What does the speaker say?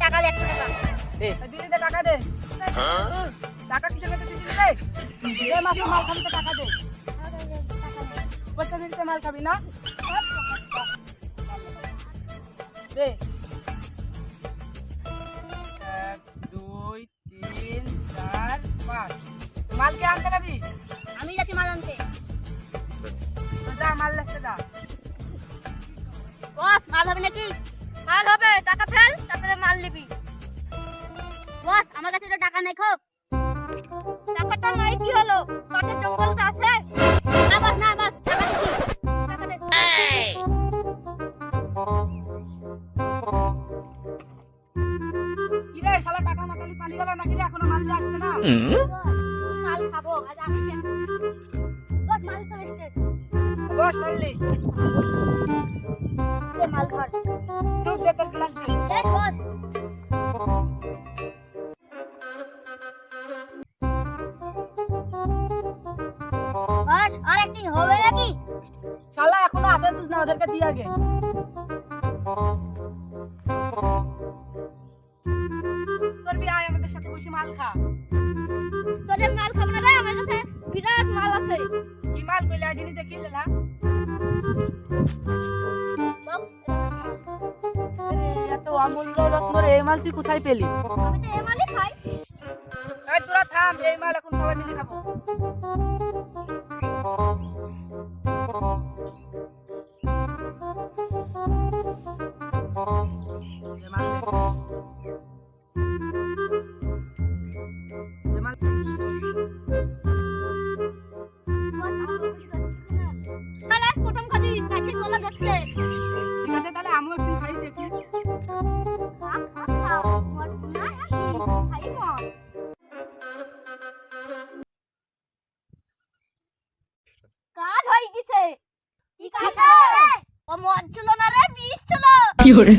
টাকা দে 100 টাকা দে দিদি দে টাকা দে টাকা কিসের মধ্যে দিদি দে দে মাছ মাল খাবি তো টাকা দে বলতে দিতে মাল খাবি না দে 1 2 3 4 5 মাল কে আনতে যাবি আমি যাচ্ছি মাল আনতে তো যা মাল লেখতে যা বস মাল হবে নাকি মাল হবে টাকা ফেল তারপরে মাল নিবি বস আমার কাছে তো টাকা নাই খুব টাকাটা নাই কি হলো কাঠের জঙ্গল তো আছে না বস টাকা দিছি টাকা দে কি রে শালা টাকা মাতালি পানি গেল নাকি রে এখনো মাল দিয়ে আসছে না মাল খাবো আজ আমি বস মাল চলে এসেছে বস চললি মাল ধর তুই বেতন ক্লাস দে দেখ বস বস আর একদিন হবে নাকি শালা এখনো আছে তুই না ওদেরকে দিয়ে আগে করবি আয় আমাদের সাথে বসে মাল খা তোদের মাল খাবো না রে আমার কাছে বিরাট মাল আছে কি মাল কইলে আজনি দেখিলে না এত অমূল্য রত্ন রে এই মাল তুই কোথায় পেলি আমি তো এই মালই খাই এই তোরা থাম এই মাল এখন সবাই মিলে খাবো প্রথম কাজে কাছে গলা যাচ্ছে ঠিক আছে তাহলে আমিও একটু খাই দেখি কাজ হয়ে গেছে কি কাজ ও মদ ছিল না রে বিষ ছিল কি হরে